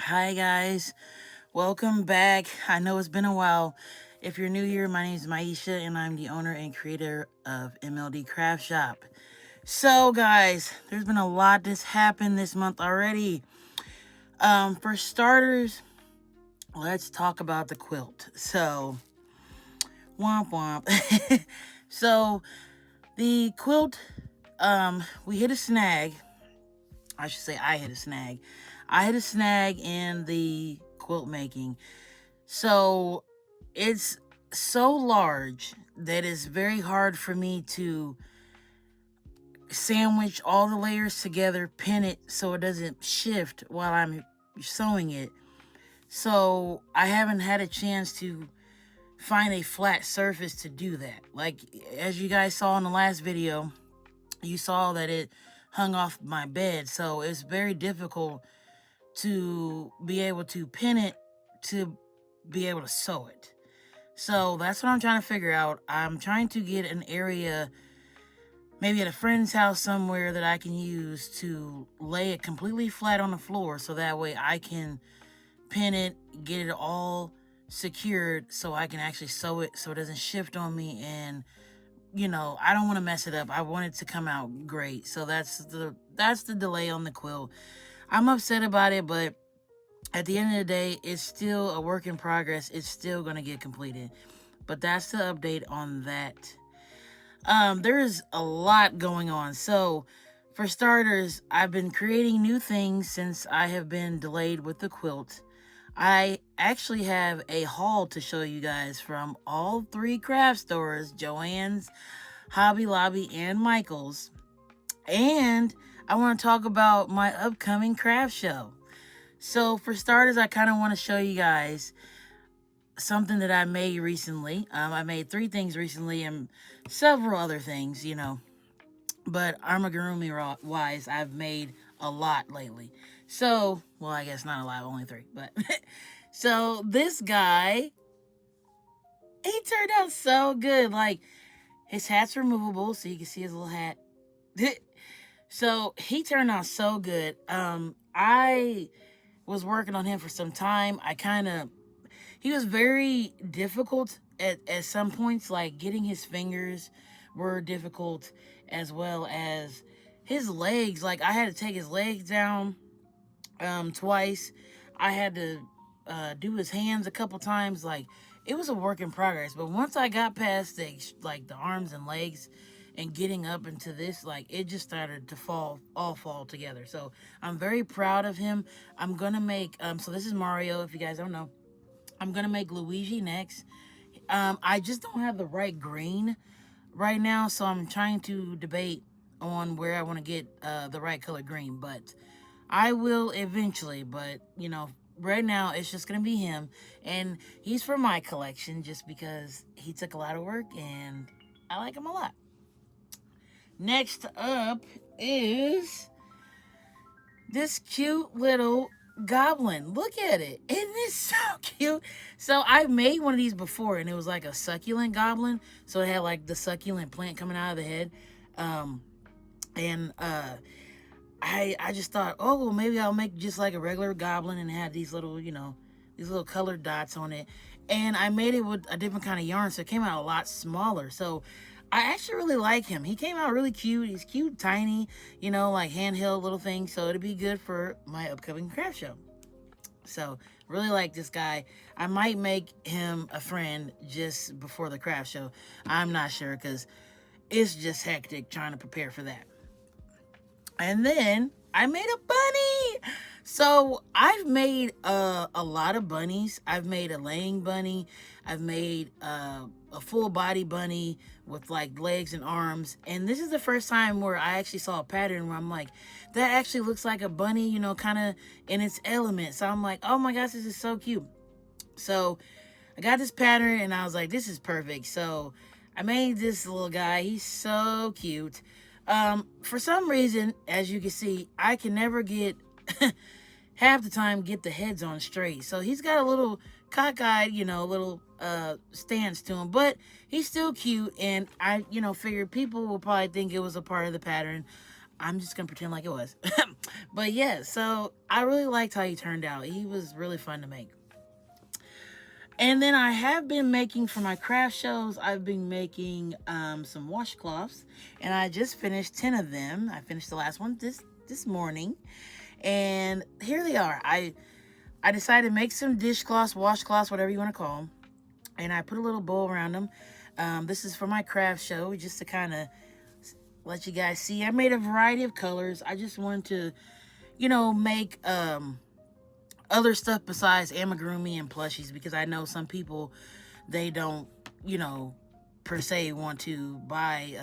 Hi guys, welcome back. I know it's been a while. If you're new here, my name is Maisha and I'm the owner and creator of MLD Craft Shop. So guys, there's been a lot that's happened this month already. For starters, let's talk about the quilt. So, womp womp. So, the quilt, we hit a snag. I should say I hit a snag. I hit a snag in the quilt making. So it's so large that it's very hard for me to sandwich all the layers together, pin it so it doesn't shift while I'm sewing it. So I haven't had a chance to find a flat surface to do that. Like, as you guys saw in the last video, you saw that it hung off my bed. So it's very difficult to be able to pin it to be able to sew it. So that's what I'm trying to figure out. I'm trying to get an area, maybe at a friend's house somewhere, that I can use to lay it completely flat on the floor so that way I can pin it, get it all secured so I can actually sew it so it doesn't shift on me. And I don't want to mess it up. I want it to come out great. So that's the delay on the quilt. I'm upset about it, but at the end of the day, it's still a work in progress. It's still going to get completed. But that's the update on that. There's a lot going on. So, for starters, I've been creating new things since I have been delayed with the quilt. I actually have a haul to show you guys from all three craft stores, Joann's, Hobby Lobby, and Michael's. And I want to talk about my upcoming craft show. So for starters, I kind of want to show you guys something that I made recently. I made 3 things recently and several other things, But amigurumi wise, I've made a lot lately. So, well, I guess not a lot, only 3. But so this guy, he turned out so good. Like, his hat's removable, so you can see his little hat. So he turned out so good. I was working on him for some time. He was very difficult at some points, like getting his fingers were difficult, as well as his legs. Like, I had to take his legs down twice. I had to do his hands a couple times. Like, it was a work in progress. But once I got past the arms and legs and getting up into this, like, it just started to fall together. So I'm very proud of him. I'm gonna make so this is Mario, if you guys don't know. I'm gonna make Luigi next. I just don't have the right green right now, so I'm trying to debate on where I want to get the right color green, but I will eventually. But right now it's just gonna be him, and he's for my collection just because he took a lot of work and I like him a lot. Next up is this cute little goblin. Look at it. Isn't it so cute? So I made one of these before, and it was like a succulent goblin. So it had like the succulent plant coming out of the head. And I just thought, oh, well, maybe I'll make just like a regular goblin and have these little, these little colored dots on it. And I made it with a different kind of yarn, so it came out a lot smaller. So I actually really like him. He came out really cute. He's cute, tiny, like handheld little thing. So it'll be good for my upcoming craft show. So really like this guy. I might make him a friend just before the craft show. I'm not sure because it's just hectic trying to prepare for that. And then I made a bunny. So I've made a lot of bunnies. I've made a laying bunny. I've made a full body bunny with like legs and arms. And this is the first time where I actually saw a pattern where I'm like, that actually looks like a bunny, kind of in its element. So I'm like, oh my gosh, this is so cute. So I got this pattern and I was like, this is perfect. So I made this little guy. He's so cute. For some reason, as you can see, I can never get half the time get the heads on straight. So he's got a little cockeyed, little stance to him, but he's still cute. And I, figured people will probably think it was a part of the pattern. I'm just gonna pretend like it was. But yeah, so I really liked how he turned out. He was really fun to make. And then I have been making for my craft shows. I've been making some washcloths, and I just finished 10 of them. I finished the last one this morning, and here they are. I decided to make some dishcloths, washcloths, whatever you want to call them, and I put a little bow around them. This is for my craft show, just to kind of let you guys see. I made a variety of colors. I just wanted to, make other stuff besides amigurumi and plushies, because I know some people, they don't, per se want to buy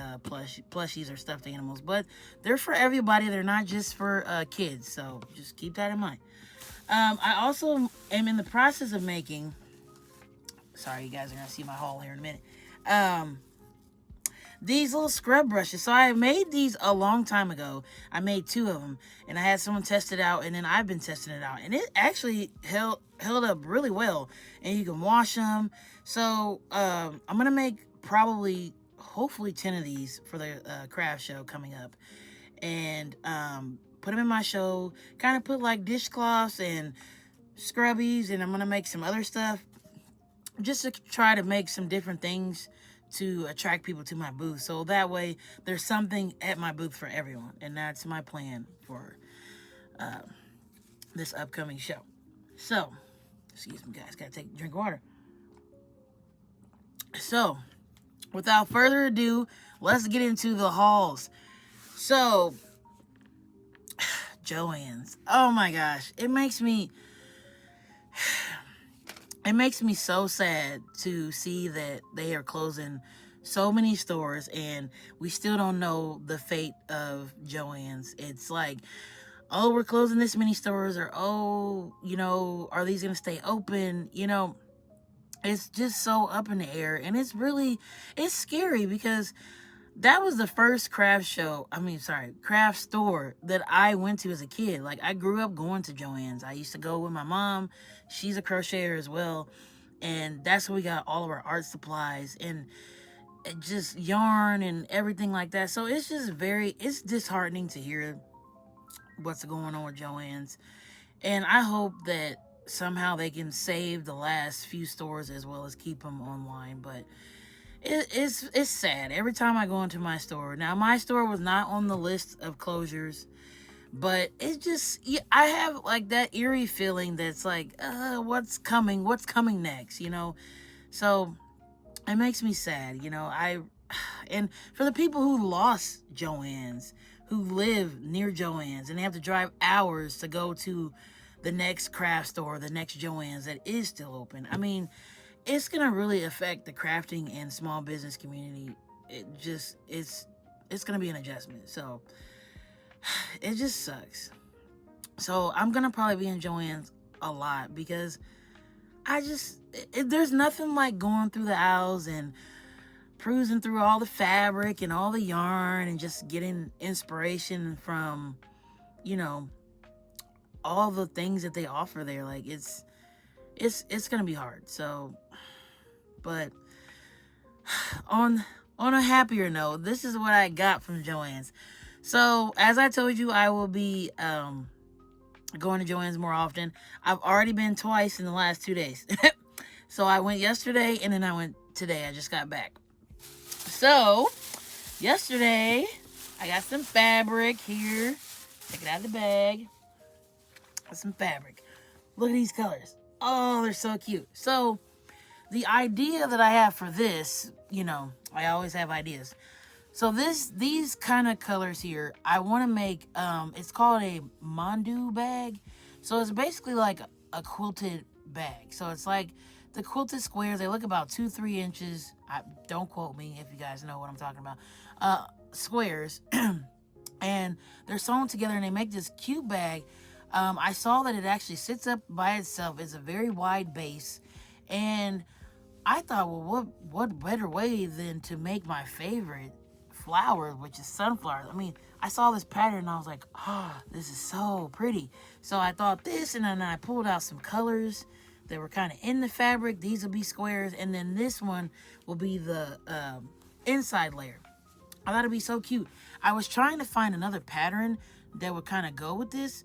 plushies or stuffed animals, but they're for everybody. They're not just for kids, so just keep that in mind. I also am in the process of making, sorry, you guys are gonna see my haul here in a minute, these little scrub brushes. So I made these a long time ago. I made 2 of them, and I had someone test it out, and then I've been testing it out, and it actually held up really well, and you can wash them. So I'm gonna make hopefully 10 of these for the craft show coming up, and put them in my show. Kind of put like dishcloths and scrubbies, and I'm gonna make some other stuff just to try to make some different things to attract people to my booth. So that way there's something at my booth for everyone. And that's my plan for this upcoming show. So, excuse me guys, gotta take a drink of water. So, without further ado, let's get into the hauls. So, Joann's. Oh my gosh. It makes me so sad to see that they are closing so many stores, and we still don't know the fate of Joann's. It's like, oh, we're closing this many stores, or oh, are these gonna stay open? It's just so up in the air, and it's scary, because that was the first craft store that I went to as a kid. Like, I grew up going to Joann's. I used to go with my mom. She's a crocheter as well. And that's where we got all of our art supplies and just yarn and everything like that. So it's just it's disheartening to hear what's going on with Joann's. And I hope that somehow they can save the last few stores as well as keep them online. But it's sad every time I go into my store. Now, my store was not on the list of closures, but I have like that eerie feeling that's like, what's coming next, So it makes me sad, and for the people who lost Joann's, who live near Joann's, and they have to drive hours to go to the next craft store, the next Joann's that is still open. I mean, it's gonna really affect the crafting and small business community. It's gonna be an adjustment. So it just sucks. So I'm gonna probably be in Joann's a lot, because there's nothing like going through the aisles and cruising through all the fabric and all the yarn and just getting inspiration from, all the things that they offer there. Like, it's gonna be hard. So, but on a happier note, this is what I got from Joann's. So, as I told you, I will be going to Joann's more often. I've already been twice in the last 2 days. So I went yesterday, and then I went today. I just got back. So yesterday I got some fabric here. Take it out of the bag. Got some fabric. Look at these colors. Oh, they're so cute. So the idea that I have for this, I always have ideas. So these kind of colors here, I want to make, it's called a mandu bag. So it's basically like a quilted bag. So it's like the quilted squares. They look about 2-3 inches. Don't quote me if you guys know what I'm talking about. Squares. And they're sewn together, and they make this cute bag. I saw that it actually sits up by itself. It's a very wide base. And I thought, well, what better way than to make my favorite flower, which is sunflowers. I mean, I saw this pattern and I was like, oh, this is so pretty. So I thought this, and then I pulled out some colors that were kind of in the fabric. These will be squares, and then this one will be the inside layer. I thought it'd be so cute. I was trying to find another pattern that would kind of go with this,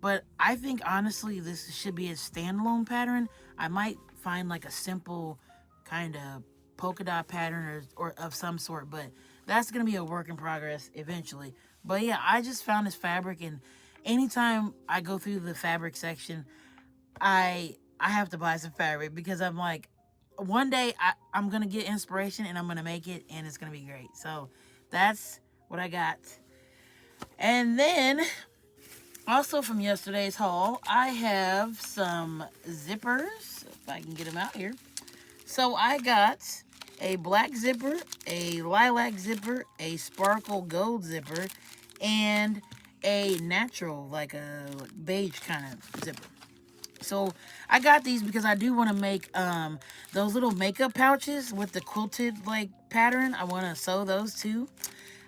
but I think honestly this should be a standalone pattern. I might find like a simple kind of polka dot pattern or of some sort, but that's gonna be a work in progress eventually. But yeah, I just found this fabric, and anytime I go through the fabric section, I have to buy some fabric because I'm like, one day I'm gonna get inspiration and I'm gonna make it and it's gonna be great. So that's what I got. And then also from yesterday's haul, I have some zippers. If I can get them out here. So I got a black zipper, a lilac zipper, a sparkle gold zipper, and a natural, like a beige kind of zipper. So I got these because I do want to make those little makeup pouches with the quilted like pattern. I want to sew those too.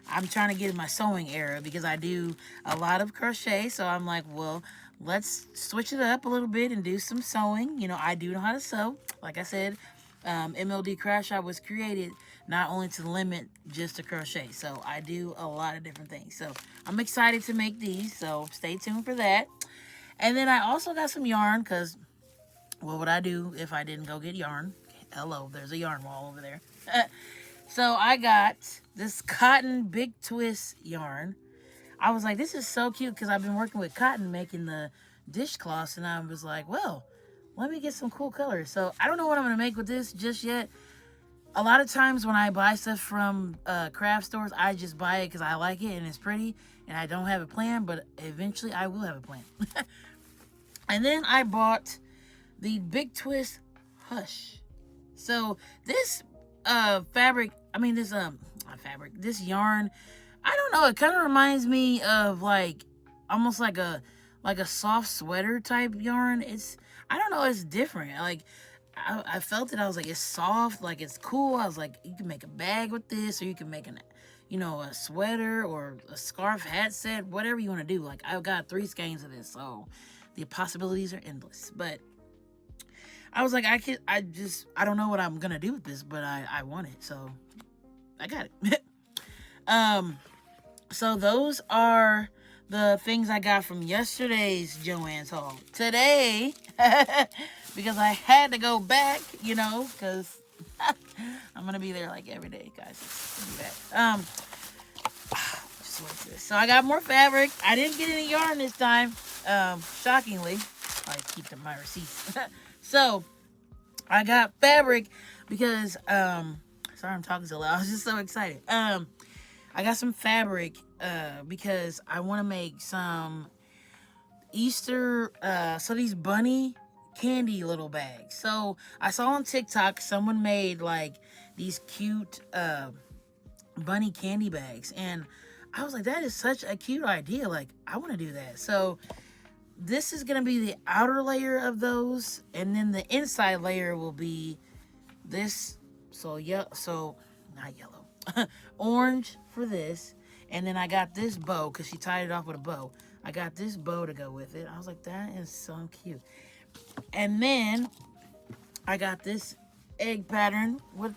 I'm trying to get in my sewing era because I do a lot of crochet. So I'm like, well, let's switch it up a little bit and do some sewing. You know, I do know how to sew. Like I said, MLD Crash Shop was created not only to limit just to crochet. So I do a lot of different things. So I'm excited to make these. So stay tuned for that. And then I also got some yarn because what would I do if I didn't go get yarn? Hello, there's a yarn wall over there. So I got this cotton big twist yarn. I was like, this is so cute because I've been working with cotton making the dishcloths, and I was like, well, let me get some cool colors. So I don't know what I'm going to make with this just yet. A lot of times when I buy stuff from craft stores, I just buy it because I like it and it's pretty and I don't have a plan, but eventually I will have a plan. And then I bought the Big Twist Hush. So this fabric, I mean this not fabric, this yarn, I don't know, it kind of reminds me of like almost like a soft sweater type yarn. It's, I don't know, it's different. Like I felt it. I was like, it's soft, like it's cool. I was like, you can make a bag with this, or you can make a sweater or a scarf, hat set, whatever you want to do. Like I've got 3 skeins of this, so the possibilities are endless. But I was like, I don't know what I'm gonna do with this, but I want it, so I got it. So those are the things I got from yesterday's Joann's haul. Today, because I had to go back, because I'm gonna be there like every day, guys. Just like this. So I got more fabric. I didn't get any yarn this time, shockingly. I keep my receipts. So I got fabric because sorry I'm talking so loud. I was just so excited. I got some fabric because I want to make some Easter, so these bunny candy little bags. So I saw on TikTok someone made like these cute bunny candy bags, and I was like, that is such a cute idea. Like, I want to do that. So this is going to be the outer layer of those, and then the inside layer will be this. So yeah, so not yellow, orange for this. And then I got this bow because she tied it off with a bow. I got this bow to go with it. I was like, that is so cute. And then I got this egg pattern with,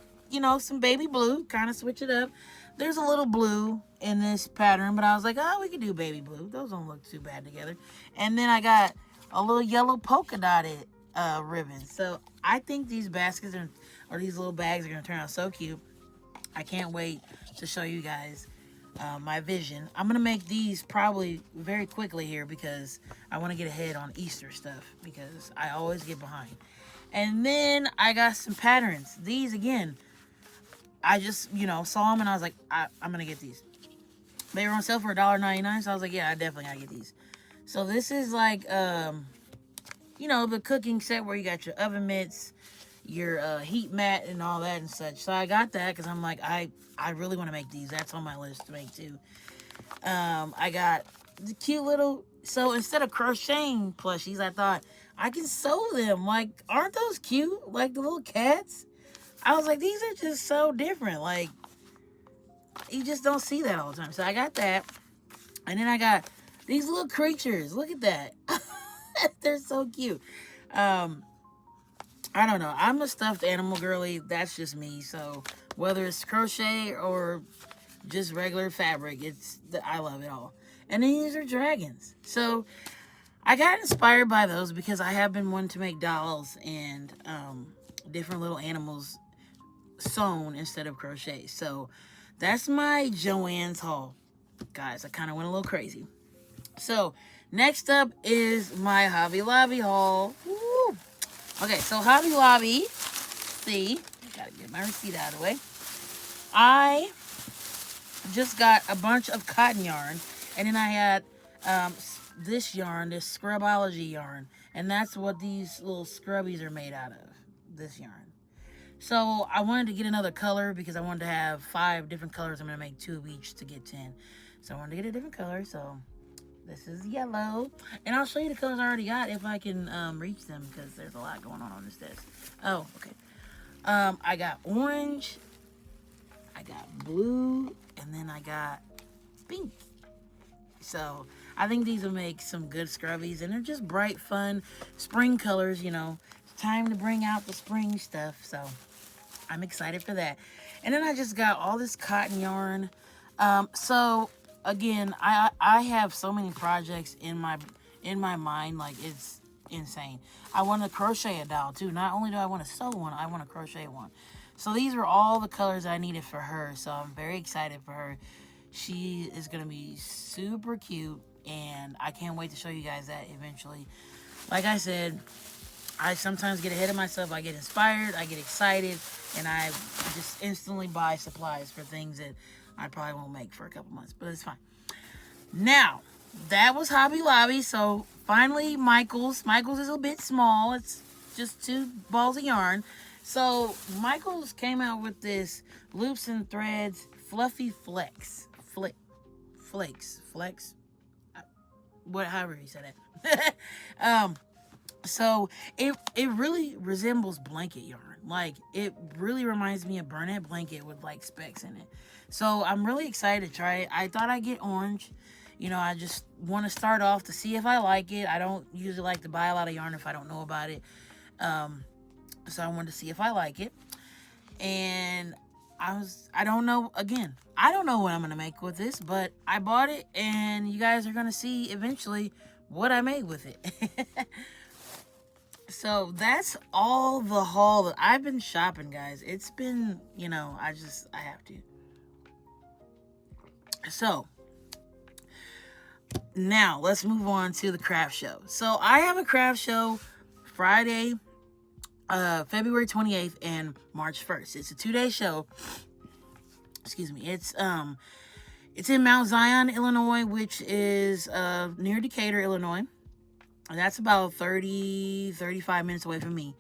some baby blue, kind of switch it up. There's a little blue in this pattern, but I was like, oh, we could do baby blue. Those don't look too bad together. And then I got a little yellow polka dotted ribbon. So I think these baskets or these little bags are going to turn out so cute. I can't wait to show you guys my vision. I'm going to make these probably very quickly here because I want to get ahead on Easter stuff because I always get behind. And then I got some patterns. These, again, I just, saw them and I was like, I'm going to get these. They were on sale for $1.99, so I was like, yeah, I definitely got to get these. So this is like, the cooking set where you got your oven mitts, your heat mat and all that and such. So I got that because I'm like, I really want to make these. That's on my list to make too. I got the cute little, so instead of crocheting plushies, I thought I can sew them. Like, aren't those cute? Like the little cats. I was like, these are just so different. Like, you just don't see that all the time. So I got that. And then I got these little creatures. Look at that. They're so cute. I don't know. I'm a stuffed animal girly. That's just me. So whether it's crochet or just regular fabric. I love it all. And then these are dragons. So I got inspired by those because I have been wanting to make dolls and different little animals sewn instead of crochet. So that's my Joann's haul. Guys, I kind of went a little crazy. So next up is my Hobby Lobby haul. Woo! Okay, so Hobby Lobby, see, gotta get my receipt out of the way. I just got a bunch of cotton yarn, and then I had this yarn, this Scrubology yarn, and that's what these little scrubbies are made out of, this yarn. So I wanted to get another color because I wanted to have 5 different colors. I'm going to make 2 of each to get 10. So I wanted to get a different color, so this is yellow. And I'll show you the colors I already got if I can reach them because there's a lot going on this desk. Oh, okay. I got orange, I got blue, and then I got pink. So I think these will make some good scrubbies, and they're just bright, fun spring colors. You know, it's time to bring out the spring stuff. So I'm excited for that. And then I just got all this cotton yarn. So again, I have so many projects in my mind, like it's insane. I want to crochet a doll too. Not only do I want to sew one, I want to crochet one. So these were all the colors I needed for her. So I'm very excited for her. She is going to be super cute, and I can't wait to show you guys that eventually. Like I said, I sometimes get ahead of myself. I get inspired, I get excited, and I just instantly buy supplies for things that I probably won't make for a couple months, but it's fine. Now, that was Hobby Lobby. So finally, Michael's. Michael's is a bit small. It's just 2 balls of yarn. So Michael's came out with this Loops and Threads Fluffy Flex. Flex. However you said it. So it really resembles blanket yarn. Like, it really reminds me of Burnett blanket with like specks in it. So I'm really excited to try it. I thought I'd get orange. You know, I just want to start off to see if I like it. I don't usually like to buy a lot of yarn if I don't know about it. So I wanted to see if I like it. And I don't know what I'm going to make with this, but I bought it, and you guys are going to see eventually what I made with it. So that's all the haul that I've been shopping, guys. It's been, I have to. So now let's move on to the craft show. So I have a craft show Friday, February 28th and March 1st. It's a 2-day show. Excuse me. It's in Mount Zion, Illinois, which is near Decatur, Illinois. That's about 35 minutes away from me.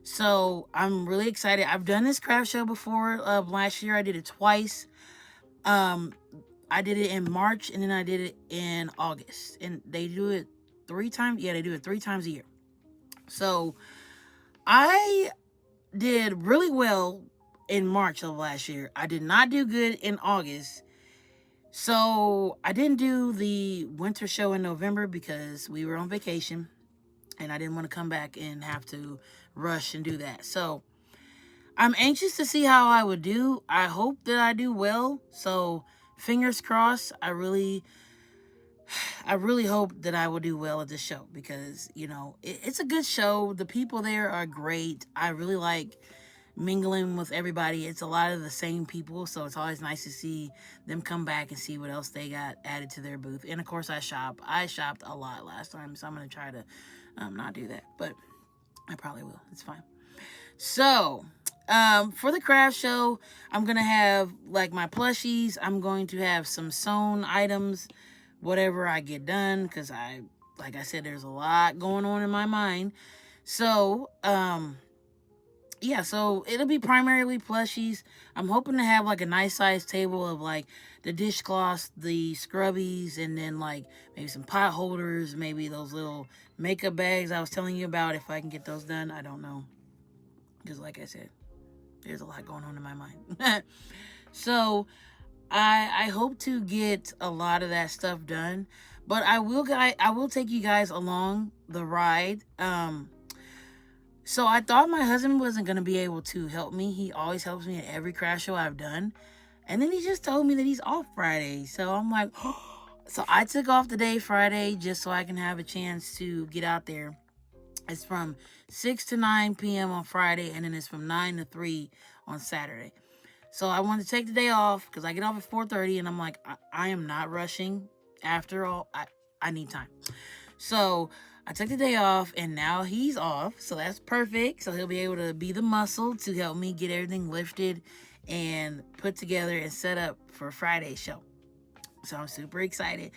So I'm really excited. I've done this craft show before. Last year I did it twice. I did it in March, and then I did it in August. And they do it 3 times. Yeah, they do it 3 times a year. So I did really well in March of last year. I did not do good in August. So I didn't do the winter show in November because we were on vacation, and I didn't want to come back and have to rush and do that. So I'm anxious to see how I would do. I hope that I do well. So fingers crossed. I really hope that I will do well at this show because, it's a good show. The people there are great. I really like mingling with everybody. It's a lot of the same people, so it's always nice to see them come back and see what else they got added to their booth. And of course, I shopped a lot last time, so I'm going to try to not do that, but I probably will. It's fine. So for the craft show, I'm going to have like my plushies. I'm going to have some sewn items, whatever I get done, because like I said, there's a lot going on in my mind. So yeah, so it'll be primarily plushies. I'm hoping to have like a nice size table of like the dishcloths, the scrubbies, and then like maybe some pot holders, maybe those little makeup bags I was telling you about. If I can get those done, I don't know, because like I said, there's a lot going on in my mind. So I hope to get a lot of that stuff done, but I will take you guys along the ride. So I thought my husband wasn't going to be able to help me. He always helps me at every craft show I've done. And then he just told me that he's off Friday. So I'm like, so I took off the day Friday just so I can have a chance to get out there. It's from 6 to 9 p.m. on Friday, and then it's from 9 to 3 on Saturday. So I wanted to take the day off because I get off at 4:30, and I'm like, I am not rushing. After all, I need time. So I took the day off, and now he's off. So that's perfect. So he'll be able to be the muscle to help me get everything lifted and put together and set up for Friday's show. So I'm super excited.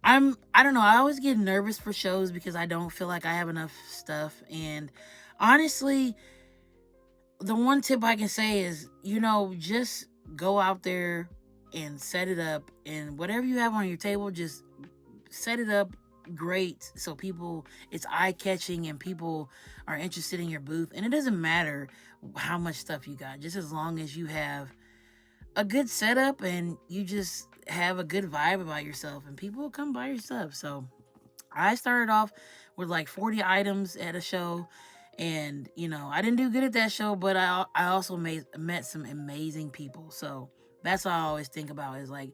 I don't know, I always get nervous for shows because I don't feel like I have enough stuff. And honestly, the one tip I can say is, just go out there and set it up, and whatever you have on your table, just set it up great so it's eye-catching and people are interested in your booth. And it doesn't matter how much stuff you got, just as long as you have a good setup and you just have a good vibe about yourself, and people will come buy your stuff. So I started off with like 40 items at a show, and I didn't do good at that show, but I also met some amazing people. So that's what I always think about, is like,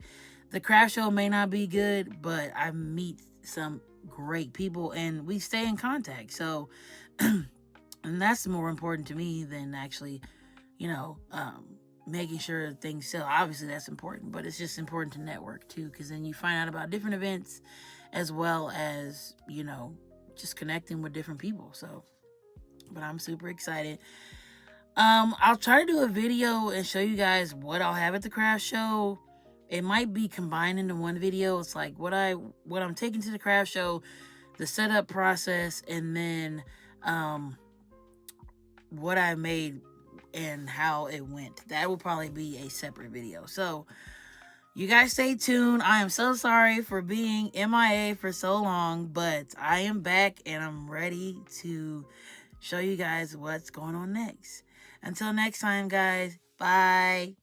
the craft show may not be good, but I meet some great people and we stay in contact. So and that's more important to me than actually, making sure things sell. Obviously that's important, but it's just important to network too, because then you find out about different events, as well as just connecting with different people. So, but I'm super excited. I'll try to do a video and show you guys what I'll have at the craft show. It might be combined into one video. It's like what I'm taking to the craft show, the setup process, and then what I made and how it went. That will probably be a separate video. So you guys stay tuned. I am so sorry for being MIA for so long, but I am back and I'm ready to show you guys what's going on next. Until next time, guys. Bye.